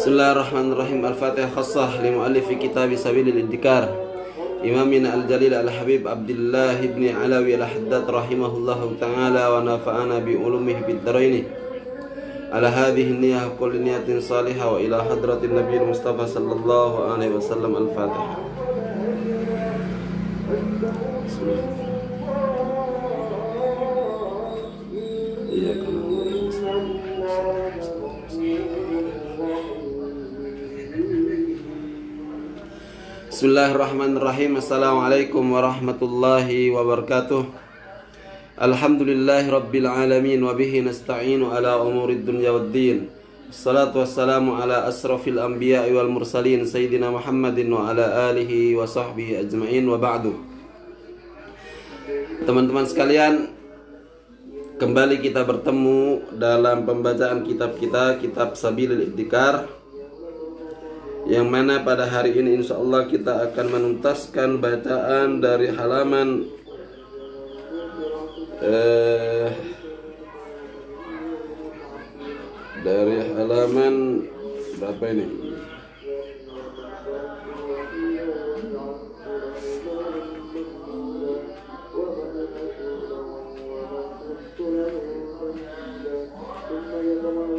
Bismillahirrahmanirrahim. Al-Fatihah khassah li muallifi kitab Sabilil Iddikar Imamina al-Jalil al-Habib Abdullah ibn Alawi al-Haddad rahimahullahu ta'ala wa nafa'ana bi ulumihi bid daraini. Ala hadhihi niyyah kulli niyatin salihah wa ila hadratin nabiyil Mustafa sallallahu alaihi wasallam. Al-Fatihah. Bismillahirrahmanirrahim. Assalamualaikum warahmatullahi wabarakatuh. Alhamdulillahi rabbil alamin wa bihi nasta'inu ala umurid dunya waddin. Assalatu wassalamu ala asrafil anbiya'i wal mursalin sayyidina Muhammadin wa ala alihi wa sahbihi ajma'in wa ba'du. Teman-teman sekalian, kembali kita bertemu dalam pembacaan kitab kita, kitab Sabilil Iddikar, yang mana pada hari ini insyaallah kita akan menuntaskan bacaan dari halaman berapa ini?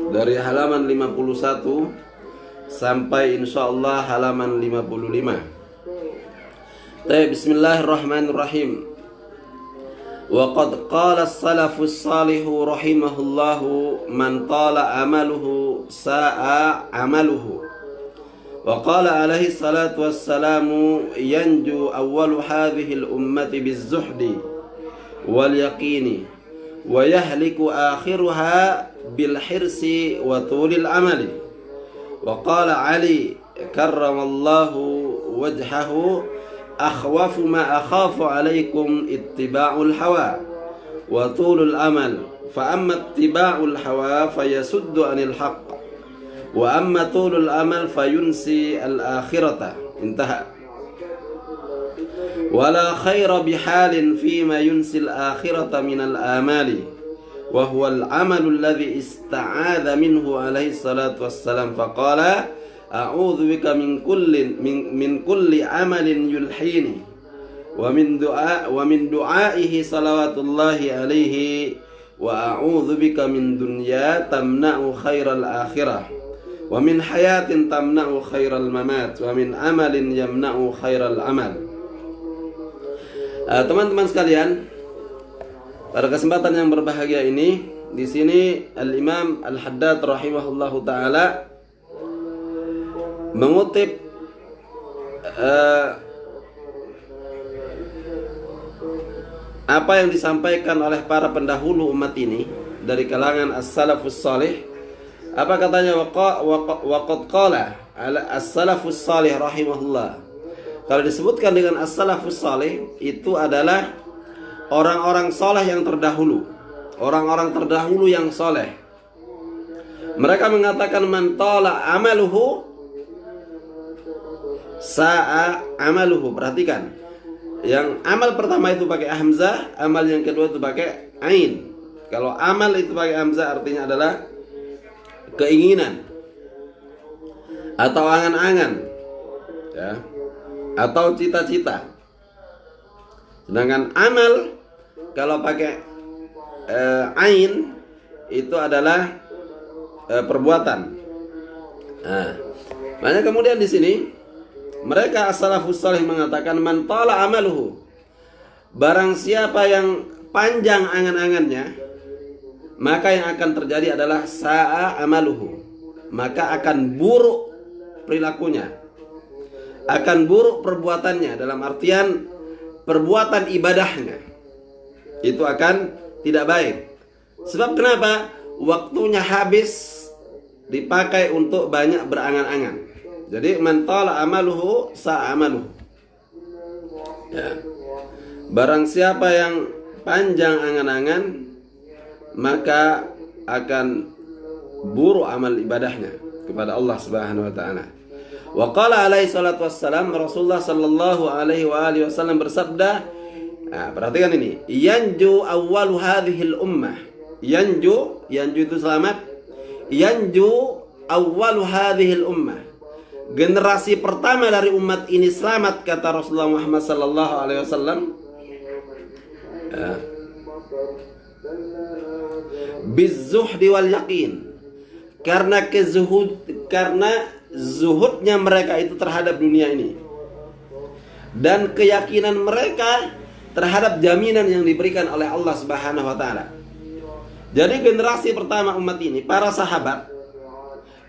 Dari halaman 51 sampai insyaallah halaman 55. Bismillahirrahmanirrahim. Wa qad qala as-salafus salihu rahimahullahu man tala amaluhu sa'a amaluhu. Wa qala alaihi salatu wassalamu yanju awwalu hadhihi al-ummati biz-zuhdi wal yaqini wa yahliku akhiruha bil hirsi wa tulil amali. وقال علي كرم الله وجهه أخوف ما أخاف عليكم اتباع الهوى وطول الأمل فأما اتباع الهوى فيسد عن الحق وأما طول الأمل فينسي الآخرة. انتهى. ولا خير بحال فيما ينسي الآخرة من الآمال وهو العمل الذي استعاذ منه عليه الصلاة والسلام فقال أعوذ بك من كل عمل يلحيني ومن دعائه صلوات الله عليه وأعوذ بك من دنيا تمنع خير الآخرة ومن حياة تمنع خير الممات ومن عمل يمنع خير العمل. Teman-teman sekalian, pada kesempatan yang berbahagia ini, di sini Al-Imam Al-Haddad rahimahullahu taala mengutip apa yang disampaikan oleh para pendahulu umat ini dari kalangan as-salafus salih. Apa katanya? Waqad qala as-salafus salih rahimahullah. Kalau disebutkan dengan as-salafus salih, itu adalah orang-orang soleh yang terdahulu, orang-orang terdahulu yang soleh. Mereka mengatakan man tala amaluhu sa'a amaluhu. Perhatikan, yang amal pertama itu pakai hamzah, amal yang kedua itu pakai ain. Kalau amal itu pakai hamzah artinya adalah keinginan atau angan-angan, ya, atau cita-cita. Sedangkan amal kalau pakai ain itu adalah perbuatan. Makanya kemudian di sini mereka as-salafus salih mengatakan man tala amaluhu, barang siapa yang panjang angan-angannya, maka yang akan terjadi adalah sa'a amaluhu, maka akan buruk perilakunya, akan buruk perbuatannya, dalam artian perbuatan ibadahnya itu akan tidak baik. Sebab kenapa? Waktunya habis dipakai untuk banyak berangan-angan. Jadi man tala amaluhu sa'amaluhu, ya. Barang siapa yang panjang angan-angan, maka akan buruk amal ibadahnya kepada Allah Subhanahu wa taala. Wa qala alaihi salatu wassalam, Rasulullah sallallahu alaihi wa alihi wasallam bersabda, perhatikan ini, yanju awwalu hadhil ummah. Yanju itu selamat. Yanju awwalu hadhil ummah. Generasi pertama dari umat ini selamat, kata Rasulullah Muhammad sallallahu alaihi wasallam. Bizuhdi wal yaqin. Karena zuhudnya mereka itu terhadap dunia ini, dan keyakinan mereka terhadap jaminan yang diberikan oleh Allah Subhanahu wa taala. Jadi generasi pertama umat ini, para sahabat,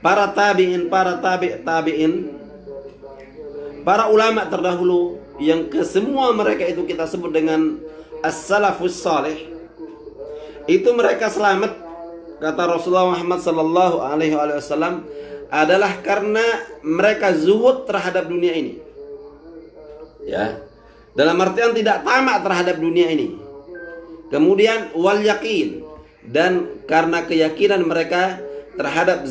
para tabi'in, para tabi'in, para ulama terdahulu yang kesemua mereka itu kita sebut dengan as-salafus salih. Itu mereka selamat, kata Rasulullah Muhammad sallallahu alaihi wasallam, adalah karena mereka zuhud terhadap dunia ini. Ya. Dalam artian tidak tamak terhadap dunia ini. Kemudian wal yaqin, dan karena keyakinan mereka terhadap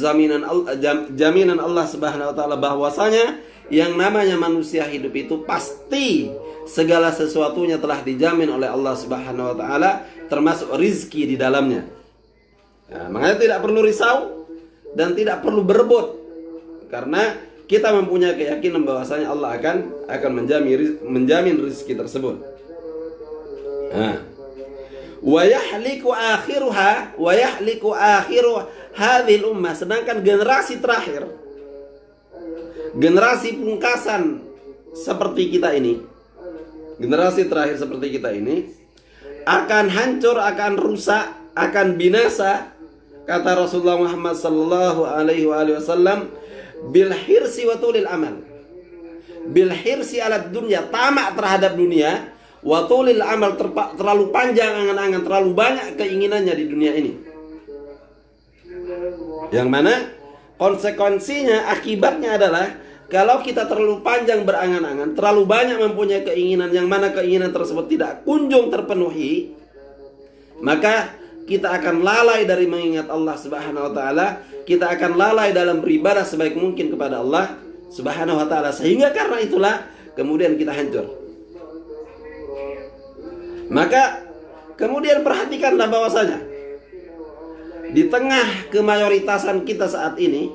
jaminan Allah Subhanahu wa taala bahwasanya yang namanya manusia hidup itu pasti segala sesuatunya telah dijamin oleh Allah Subhanahu wa taala, termasuk rizki di dalamnya. Nah, makanya tidak perlu risau dan tidak perlu berebut, karena kita mempunyai keyakinan bahwasanya Allah akan menjamin rizki tersebut. Nah, wa yahliku akhiru hadhil ummah, sedangkan generasi terakhir, generasi pungkasan seperti kita ini, generasi terakhir seperti kita ini akan hancur, akan rusak, akan binasa, kata Rasulullah Muhammad sallallahu alaihi wasallam, bil hirsi wa tulil amal. Bil hirsi ala dunya, tamak terhadap dunia, wa tulil amal, terlalu panjang angan-angan, terlalu banyak keinginannya di dunia ini. Yang mana konsekuensinya, akibatnya adalah kalau kita terlalu panjang berangan-angan, terlalu banyak mempunyai keinginan, yang mana keinginan tersebut tidak kunjung terpenuhi, maka kita akan lalai dari mengingat Allah Subhanahu wa taala, kita akan lalai dalam beribadah sebaik mungkin kepada Allah Subhanahu wa taala, sehingga karena itulah kemudian kita hancur. Maka kemudian perhatikanlah bahwasanya di tengah kemayoritasan kita saat ini,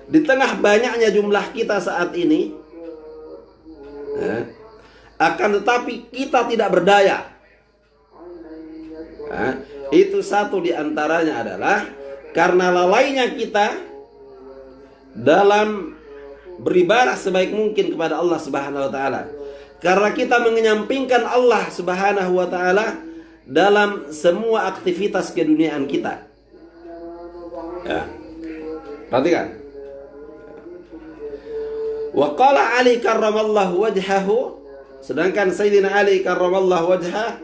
di tengah banyaknya jumlah kita saat ini, akan tetapi kita tidak berdaya. Itu satu di antaranya adalah karena lalainya kita dalam beribadah sebaik mungkin kepada Allah Subhanahu wa taala. Karena kita mengenyampingkan Allah Subhanahu wa taala dalam semua aktivitas keduniaan kita. Ya. Perhatikan. Wa qala Ali karramallahu wajhahu, sedangkan Sayyidina Ali karramallahu wajhah,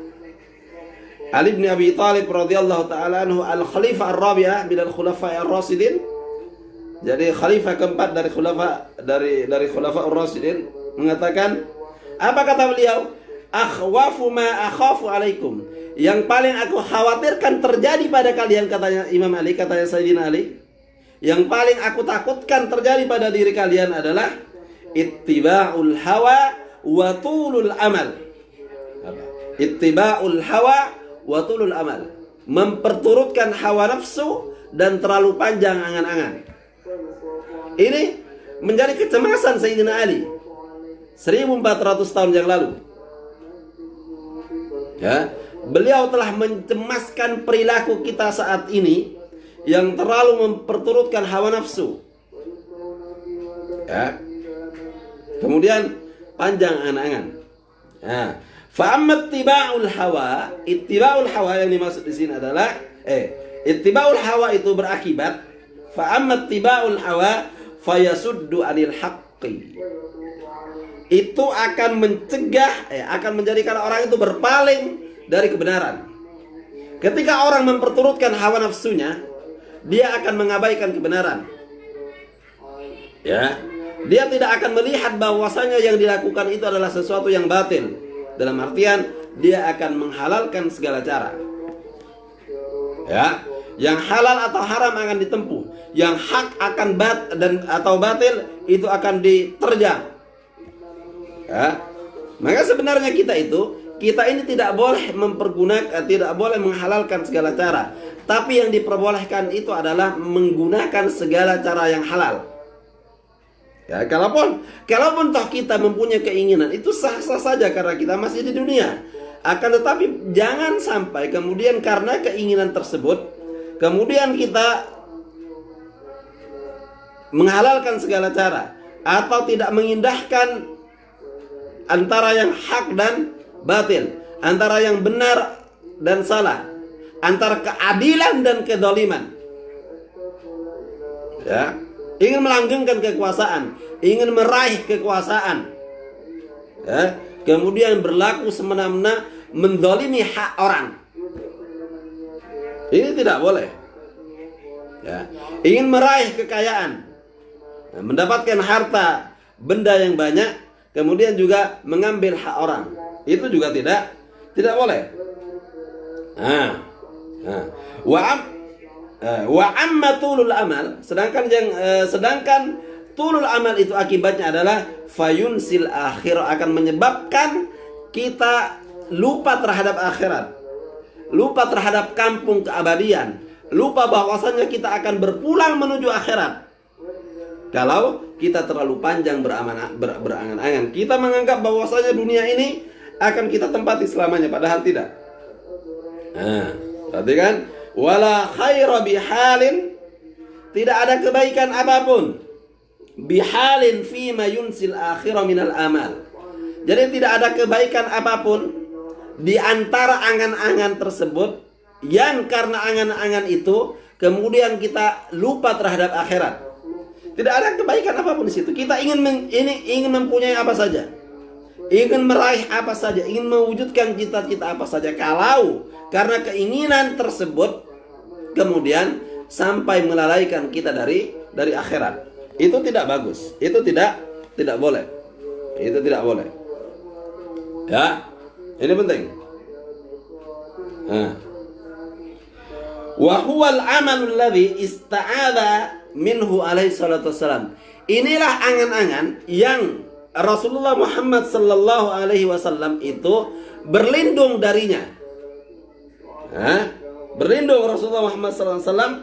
Ali bin Abi Thalib radhiyallahu taala anhu, al-khalifah ar-rabi'ah min al-khulafa' ar-rasidin. Jadi khalifah keempat dari khulafa ar-rasidin mengatakan, apa kata beliau? Akhwafu ma akhafu alaikum. Yang paling aku khawatirkan terjadi pada kalian, katanya Imam Ali, katanya Sayyidina Ali, yang paling aku takutkan terjadi pada diri kalian adalah ittiba'ul hawa wa tulul amal. Ittiba'ul hawa wa tulul amal, memperturutkan hawa nafsu dan terlalu panjang angan-angan. Ini menjadi kecemasan Sayyidina Ali 1400 tahun yang lalu. Ya, beliau telah mencemaskan perilaku kita saat ini yang terlalu memperturutkan hawa nafsu. Ya. Kemudian panjang angan-angan. Ya. Fa'amma ittiba'ul hawa, ittiba'ul hawa yang dimaksud di sini adalah ittiba'ul hawa itu berakibat, fa'amma ittiba'ul hawa fayasuddu 'anil haqqi. Itu akan mencegah, akan menjadikan orang itu berpaling dari kebenaran. Ketika orang memperturutkan hawa nafsunya, dia akan mengabaikan kebenaran. Ya, dia tidak akan melihat bahwasanya yang dilakukan itu adalah sesuatu yang batil. Dalam artian dia akan menghalalkan segala cara. Ya, yang halal atau haram akan ditempuh, yang hak akan atau batil itu akan diterjang. Ya. Maka sebenarnya kita itu kita ini tidak boleh mempergunakan, tidak boleh menghalalkan segala cara. Tapi yang diperbolehkan itu adalah menggunakan segala cara yang halal. Ya, kalaupun toh kita mempunyai keinginan, itu sah-sah saja karena kita masih di dunia. Akan tetapi jangan sampai kemudian karena keinginan tersebut, kemudian kita menghalalkan segala cara atau tidak mengindahkan antara yang hak dan batil, antara yang benar dan salah, antara keadilan dan kezaliman. Ya, ingin melanggengkan kekuasaan, ingin meraih kekuasaan, ya, kemudian berlaku semena-mena menzalimi hak orang. Ini tidak boleh. Ya, ingin meraih kekayaan, mendapatkan harta, benda yang banyak, kemudian juga mengambil hak orang, itu juga tidak boleh. Wa amma tulul amal, sedangkan tulul amal itu akibatnya adalah fayunsil akhirah, akan menyebabkan kita lupa terhadap akhirat, lupa terhadap kampung keabadian, lupa bahwasanya kita akan berpulang menuju akhirat. Kalau kita terlalu panjang berangan-angan, kita menganggap bahwasanya dunia ini akan kita tempati selamanya, padahal tidak. Berarti kan, wala khaira bihalin, tidak ada kebaikan apapun bihalin fima yunsil akhirah minal amal. Jadi tidak ada kebaikan apapun di antara angan-angan tersebut yang karena angan-angan itu kemudian kita lupa terhadap akhirat. Tidak ada kebaikan apapun di situ. Kita ingin mempunyai apa saja, ingin meraih apa saja, ingin mewujudkan cita-cita apa saja. Kalau karena keinginan tersebut kemudian sampai melalaikan kita dari akhirat, itu tidak bagus. Itu tidak boleh. Itu tidak boleh. Ya, ini penting. Wa huwal amalul ladzi ista'adha minhu alaihi salatu wassalam. Inilah angan-angan yang Rasulullah Muhammad sallallahu alaihi wasallam itu berlindung darinya. Berlindung Rasulullah Muhammad sallallahu alaihi wasallam.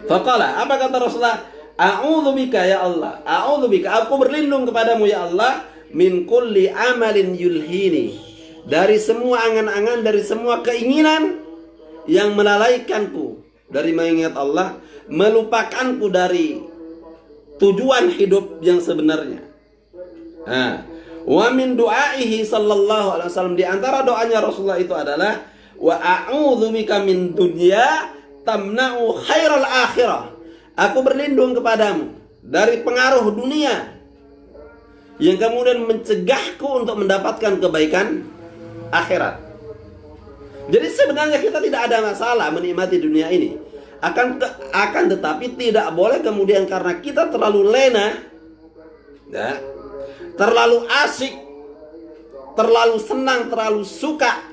Faqala, apa kata Rasulullah? A'udzubika ya Allah, a'udzubika, aku berlindung kepadamu ya Allah, min kulli amalin yulhini, dari semua angan-angan, dari semua keinginan yang melalaikanku dari mengingat Allah, melupakanku dari tujuan hidup yang sebenarnya. Wa min du'aihi sallallahu alaihi wasallam, di antara doanya Rasulullah itu adalah wa a'udzubika min dunya tamna'u khairal akhirah. Aku berlindung kepadamu dari pengaruh dunia yang kemudian mencegahku untuk mendapatkan kebaikan akhirat. Jadi sebenarnya kita tidak ada masalah menikmati dunia ini. Akan tetapi tidak boleh kemudian karena kita terlalu lena, ya, terlalu asyik, terlalu senang, terlalu suka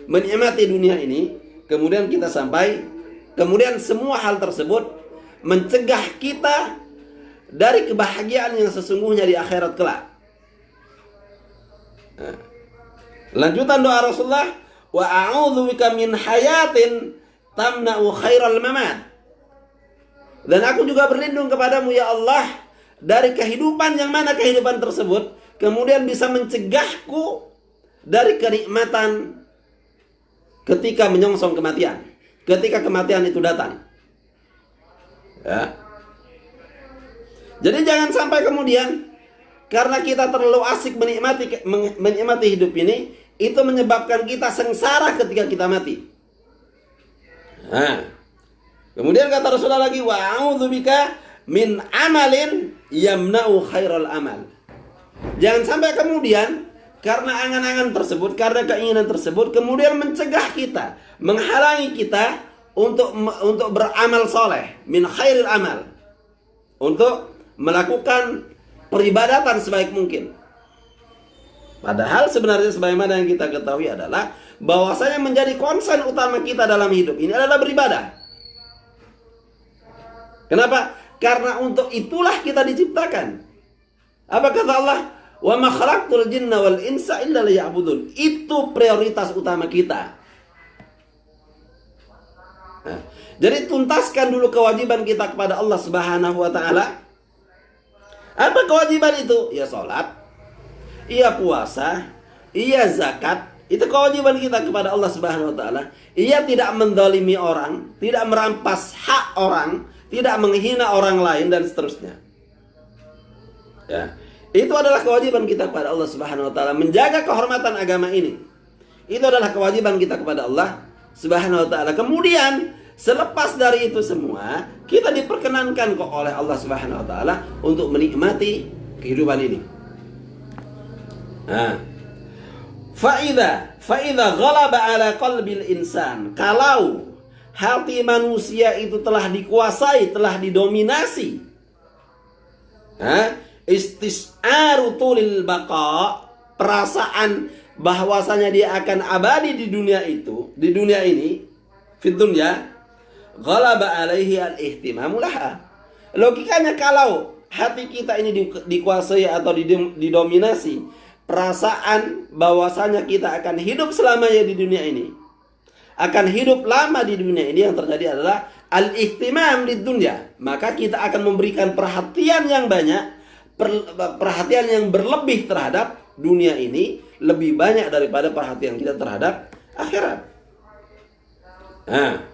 menikmati dunia ini, kemudian kita kemudian semua hal tersebut mencegah kita dari kebahagiaan yang sesungguhnya di akhirat kelak. Lanjutan doa Rasulullah, wa a'udzubika min hayatin tamna'u khairal mamat. Dan aku juga berlindung kepadamu ya Allah dari kehidupan yang mana kehidupan tersebut kemudian bisa mencegahku dari kenikmatan ketika menyongsong kematian, ketika kematian itu datang. Ya. Jadi jangan sampai kemudian karena kita terlalu asik menikmati hidup ini, itu menyebabkan kita sengsara ketika kita mati. Kemudian kata Rasulullah lagi, wa a'udzubika min amalin yamna'u khairal amal. Jangan sampai kemudian karena angan-angan tersebut, karena keinginan tersebut kemudian mencegah kita, menghalangi kita untuk beramal soleh, min khairil amal, untuk melakukan peribadatan sebaik mungkin. Padahal sebenarnya sebagaimana yang kita ketahui adalah bahwasanya menjadi konsen utama kita dalam hidup ini adalah beribadah. Kenapa? Karena untuk itulah kita diciptakan. Apa kata Allah? Wa ma khalaqtul jinna wal insa illa liya'budun. Itu prioritas utama kita. Nah, jadi tuntaskan dulu kewajiban kita kepada Allah Subhanahu wa taala. Apa kewajiban itu? Ya salat, iya puasa, iya zakat. Itu kewajiban kita kepada Allah Subhanahu wa taala. Ia tidak mendolimi orang, tidak merampas hak orang, tidak menghina orang lain dan seterusnya. Ya. Itu adalah kewajiban kita kepada Allah Subhanahu wa taala, menjaga kehormatan agama ini. Itu adalah kewajiban kita kepada Allah Subhanahu wa taala. Kemudian selepas dari itu semua, kita diperkenankan kok oleh Allah Subhanahu wa taala untuk menikmati kehidupan ini. Nah, Fa'idha ghalaba ala qalbil insan. Kalau hati manusia itu telah dikuasai, telah didominasi, istis'aru tulil baqa, perasaan bahwasanya dia akan abadi di dunia itu, di dunia ini, fid dunya, ghalaba alaihi al-ihtimamu laha. Logikanya kalau hati kita ini dikuasai atau didominasi perasaan bahwasanya kita akan hidup selamanya di dunia ini, akan hidup lama di dunia ini, yang terjadi adalah al-ihtimam di dunia, maka kita akan memberikan perhatian yang banyak, perhatian yang berlebih terhadap dunia ini, lebih banyak daripada perhatian kita terhadap akhirat. Nah,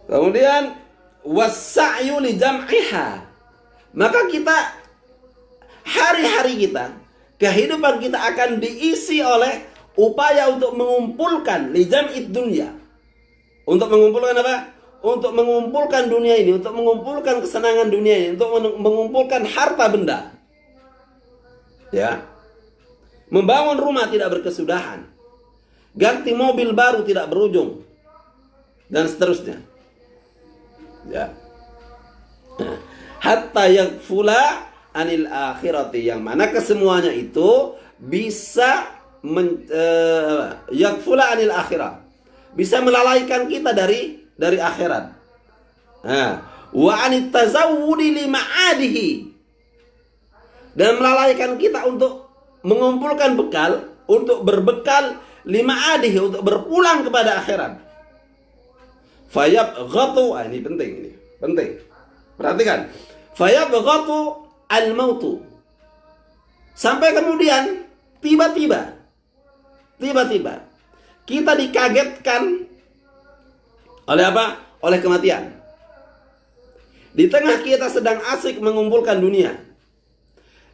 kemudian wasa'yu li jam'iha, maka kita hari-hari kita, kehidupan kita akan diisi oleh upaya untuk mengumpulkan li jam'id dunya. Untuk mengumpulkan apa? Untuk mengumpulkan dunia ini, untuk mengumpulkan kesenangan dunia ini, untuk mengumpulkan harta benda. Ya. Membangun rumah tidak berkesudahan. Ganti mobil baru tidak berujung. Dan seterusnya. Ya. Hatta yakfula anil akhirati, yang mana kesemuanya itu bisa yakfula anil akhirah, bisa melalaikan kita dari akhirat. Nah, wa anit tazawwudi li ma'adihi, dan melalaikan kita untuk mengumpulkan bekal, untuk berbekal lima adihi, untuk berpulang kepada akhirat. Fayabghatu, ini penting. Perhatikan. Fayabghatu al-mautu. Sampai kemudian tiba-tiba kita dikagetkan oleh apa? Oleh kematian. Di tengah kita sedang asik mengumpulkan dunia,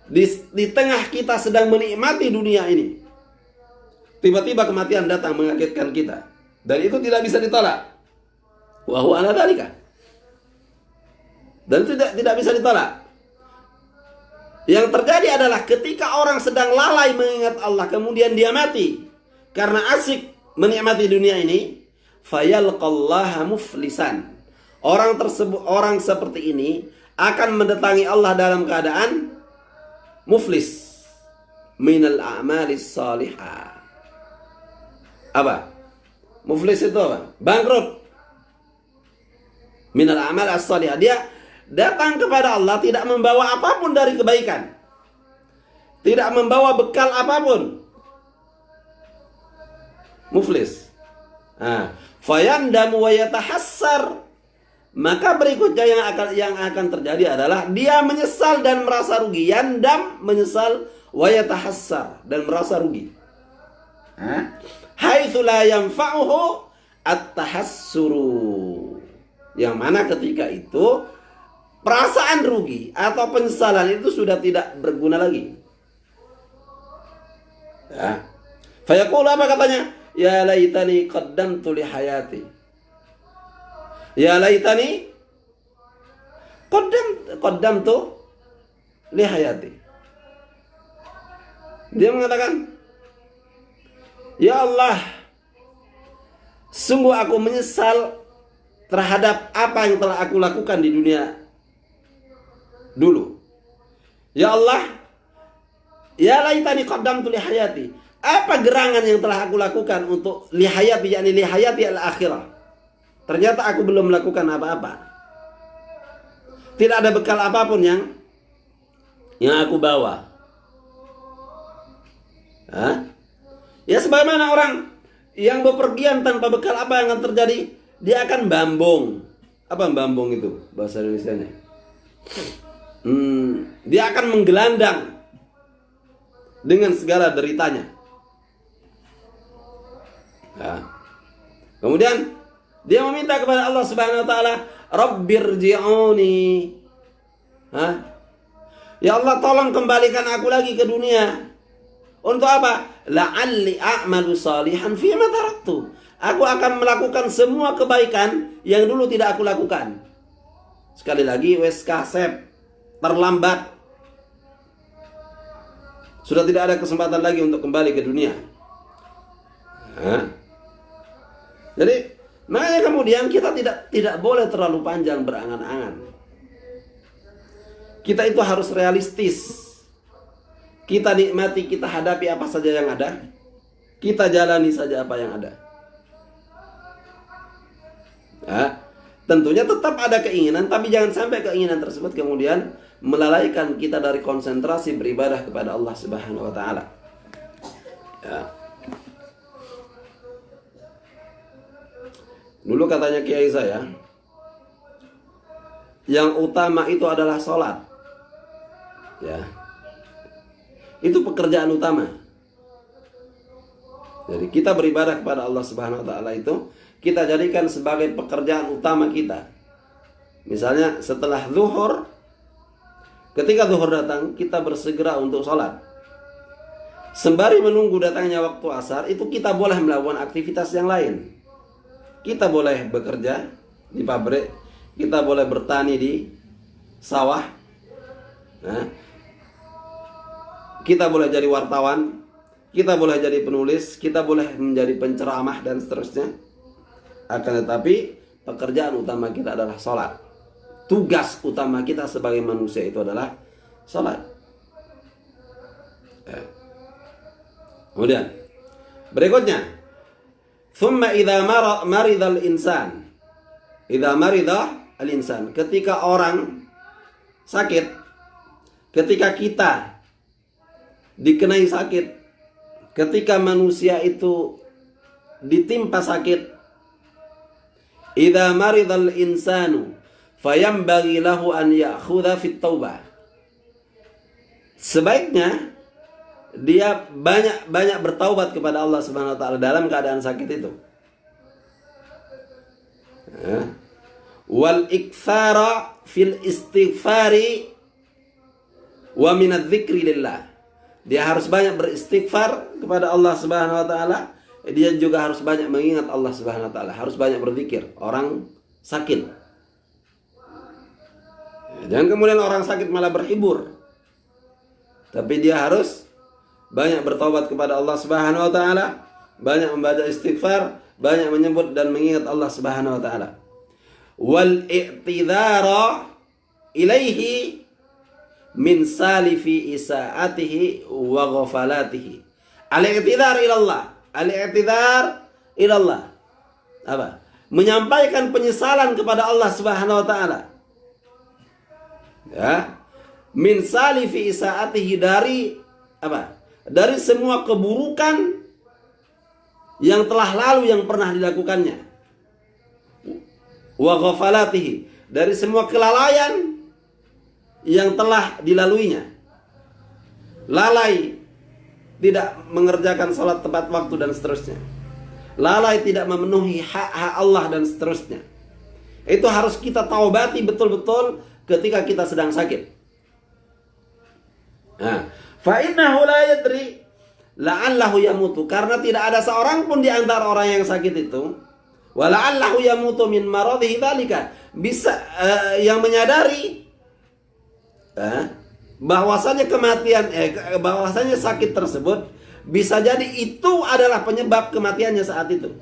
di tengah kita sedang menikmati dunia ini, tiba-tiba kematian datang mengagetkan kita, dan itu tidak bisa ditolak. Wa huwa ala dzalika. Dan tidak bisa ditolak. Yang terjadi adalah ketika orang sedang lalai mengingat Allah, kemudian dia mati karena asik menikmati dunia ini, fayalqallaha muflisan. Orang seperti ini akan mendatangi Allah dalam keadaan muflis minal a'malis salihah. Apa? Muflis itu apa? Bangkrut. Minal a'mal as-salihah. Dia datang kepada Allah tidak membawa apapun dari kebaikan, tidak membawa bekal apapun. Muflis. Fayandamu wa yatahassar. Maka berikutnya yang akan terjadi adalah dia menyesal dan merasa rugi. Yandam, menyesal, wa yatahassar, dan merasa rugi. Haitsu la yanfa'uhu at-tahassuru. Yang mana ketika itu perasaan rugi atau penyesalan itu sudah tidak berguna lagi. Ya. Fayaqulu, apa katanya? Ya laitani qaddamtu li hayati. Ya laitani qaddamtu li hayati. Dia mengatakan, ya Allah, sungguh aku menyesal terhadap apa yang telah aku lakukan di dunia dulu. Ya Allah, ya laitani qaddamtu li hayati. Apa gerangan yang telah aku lakukan untuk li hayati, yakni li hayati al-akhirah. Ternyata aku belum melakukan apa-apa. Tidak ada bekal apapun yang aku bawa. Hah? Ya sebagaimana orang yang bepergian tanpa bekal, apa yang akan terjadi? Dia akan bambung. Apa bambung itu bahasa Indonesianya? Dia akan menggelandang dengan segala deritanya. Ya. Kemudian dia meminta kepada Allah Subhanahu wa taala, Rabbirji'uni. Hah? Ya Allah, tolong kembalikan aku lagi ke dunia. Untuk apa? La'alli a'malu salihan fima taraktu. Aku akan melakukan semua kebaikan yang dulu tidak aku lakukan. Sekali lagi, wes kasep, terlambat. Sudah tidak ada kesempatan lagi untuk kembali ke dunia. Hah? Jadi, makanya kemudian kita tidak boleh terlalu panjang berangan-angan. Kita itu harus realistis. Kita nikmati, kita hadapi apa saja yang ada. Kita jalani saja apa yang ada. Ya, tentunya tetap ada keinginan, tapi jangan sampai keinginan tersebut kemudian melalaikan kita dari konsentrasi beribadah kepada Allah Subhanahu wa taala. Ya. Dulu katanya kiai saya, yang utama itu adalah sholat. Ya. Itu pekerjaan utama. Jadi kita beribadah kepada Allah Subhanahu wa taala itu kita jadikan sebagai pekerjaan utama kita. Misalnya setelah zuhur, ketika zuhur datang, kita bersegera untuk sholat. Sembari menunggu datangnya waktu asar, itu kita boleh melakukan aktivitas yang lain. Kita boleh bekerja di pabrik, kita boleh bertani di sawah, nah, kita boleh jadi wartawan, kita boleh jadi penulis, kita boleh menjadi penceramah dan seterusnya. Akan tetapi pekerjaan utama kita adalah sholat. Tugas utama kita sebagai manusia itu adalah sholat. Kemudian berikutnya, thumma idza maridal insan, idza marida al insan, ketika orang sakit, ketika kita dikenai sakit, ketika manusia itu ditimpa sakit, idza maridal insanu fayambaghi lahu an ya'khudha fit taubah. Sebaiknya dia banyak bertaubat kepada Allah Subhanahu wa taala dalam keadaan sakit itu. Wal iktsara fil istighfari wa min adz-dzikri lillah. Dia harus banyak beristighfar kepada Allah Subhanahu wa taala. Dia juga harus banyak mengingat Allah Subhanahu wa taala, harus banyak berzikir. Orang sakit, jangan kemudian orang sakit malah berhibur, tapi dia harus banyak bertobat kepada Allah Subhanahu wa taala, banyak membaca istighfar, banyak menyebut dan mengingat Allah Subhanahu wa taala. Wal i'tidhara ilaihi min salifi isaatihi wa ghafalatihi. Al-i'tidhar ila Allah. Al-i'tidhar ilallah. Apa? Menyampaikan penyesalan kepada Allah Subhanahu wa taala. Ya. Min salifi isaatihi, dari apa? Dari semua keburukan yang telah lalu yang pernah dilakukannya. Wa ghafalatihi, dari semua kelalaian yang telah dilaluinya. Lalai tidak mengerjakan salat tepat waktu dan seterusnya. Lalai tidak memenuhi hak-hak Allah dan seterusnya. Itu harus kita taubati betul-betul ketika kita sedang sakit. Nah, fa innahu la yadri la'allahu yamutu, karena tidak ada seorang pun di antara orang yang sakit itu, wa la'allahu yamutu min maradhihi dzalika, bisa yang menyadari bahwasanya bahwasanya sakit tersebut bisa jadi itu adalah penyebab kematiannya saat itu.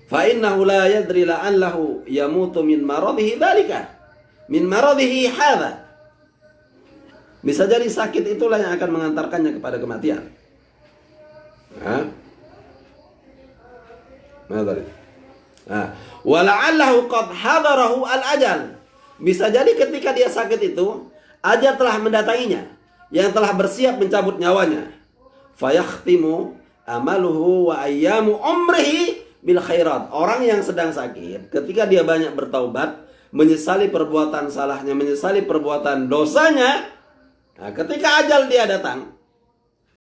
Fa innahu la yadri la'allahu yamutu min maradhihi dzalika, min maradhihi hadza. Bisa jadi sakit itulah yang akan mengantarkannya kepada kematian. Wa la'allahu qad hadarahu al-ajal. Bisa jadi ketika dia sakit itu, ajal telah mendatanginya. yang telah bersiap mencabut nyawanya. Fayakhtimu amaluhu wa ayyamu umrihi bil khairat. Orang yang sedang sakit, ketika dia banyak bertaubat, menyesali perbuatan salahnya, menyesali perbuatan dosanya, nah, ketika ajal dia datang,